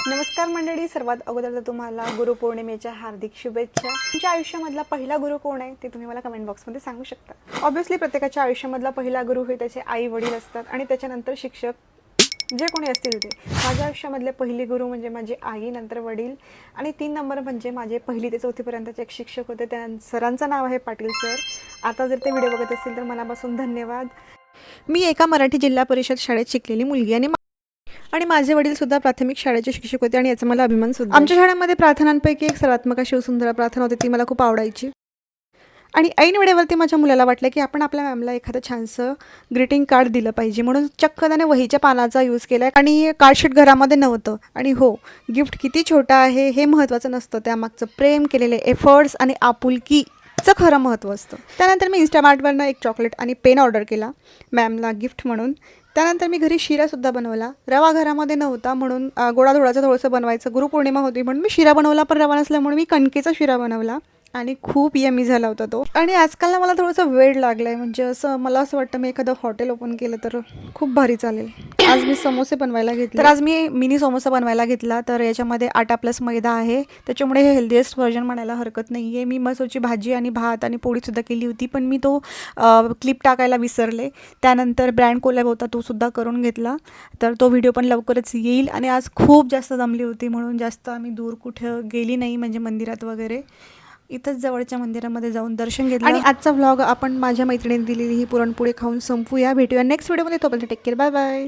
नमस्कार मंडळी, सर्वात अगोदर तर तुम्हाला गुरुपौर्णिमेच्या हार्दिक शुभेच्छा. तुमच्या आयुष्यामधला पहिला गुरु कोण आहे ते तुम्ही मला कमेंट बॉक्समध्ये सांगू शकता. ऑब्व्हियसली प्रत्येकाच्या आयुष्यामधला पहिला गुरु हे त्याचे आई वडील असतात आणि त्याच्यानंतर शिक्षक जे कोणी असतील ते. माझ्या आयुष्यामधले पहिले गुरु म्हणजे माझी आई, नंतर वडील आणि 3 नंबर म्हणजे माझे 1ली ते 4थी पर्यंतचे एक शिक्षक होते. त्या सरांचं नाव आहे पाटील सर. आता जर ते व्हिडिओ बघत असतील तर मनापासून धन्यवाद. मी एका मराठी जिल्हा परिषद शाळेत शिकलेली मुलगी आणि माझे वडील सुद्धा प्राथमिक शाळेचे शिक्षक होते आणि याचा मला अभिमान सुद्धा. आमच्या शाळेमध्ये प्रार्थनांपैकी एक सर्वात्मक शिवसुंदर प्रार्थना होती, ती मला खूप आवडायची. आणि ऐन वेळेवरती माझ्या मुलाला वाटलं की आपण आपल्या मॅमला एखादं छानसं ग्रीटिंग कार्ड दिलं पाहिजे, म्हणून चक्क त्याने वहीच्या पानाचा यूज केला आणि कार्डशीट घरामध्ये नव्हतं. आणि हो, गिफ्ट किती छोटा आहे हे महत्त्वाचं नसतं, त्यामागचं प्रेम, केलेले एफर्ट्स आणि आपुलकीचं खरं महत्त्व असतं. त्यानंतर मी इन्स्टामार्टवरनं एक चॉकलेट आणि पेन ऑर्डर केला मॅमला गिफ्ट म्हणून. त्यानंतर मी घरी शिरासुद्धा बनवला. रवा घरामध्ये नव्हता म्हणून गोडाधोडाचं थोडंसं बनवायचं, गुरुपौर्णिमा होती म्हणून मी शिरा बनवला, पण रवा नसल्यामुळे मी कणकेचा शिरा बनवला आणि खूप यमी झाला होता तो. आणि आजकाल ना मला थोडंसं वेळ लागला आहे, म्हणजे असं मला असं वाटतं मी एखादं हॉटेल ओपन केलं तर खूप भारी चालेल. आज मी समोसे बनवायला घेतले. तर आज मी मिनी समोसा बनवायला घेतला. तर याच्यामध्ये आटा प्लस मैदा आहे, त्याच्यामुळे हे हेल्दीएस्ट व्हर्जन म्हणायला हरकत नाही आहे. मी मसूरची भाजी आणि भात आणि पोळीसुद्धा केली होती, पण मी तो क्लिप टाकायला विसरले. त्यानंतर ब्रँड कोलॅब होता, तो सुद्धा करून घेतला. तर तो व्हिडिओ पण लवकरच येईल. आणि आज खूप जास्त दमली होती म्हणून जास्त आम्ही दूर कुठं गेली नाही, म्हणजे मंदिरात वगैरे. इथंच जवळच्या मंदिरामध्ये जाऊन दर्शन घेतलं. आणि आजचा व्लॉग आपण माझ्या मैत्रिणीने दिलेली ही पुरणपोळी खाऊन संपूया. भेटूया नेक्स्ट व्हिडिओमध्ये. तोपर्यंत टेक केअर, बाय बाय.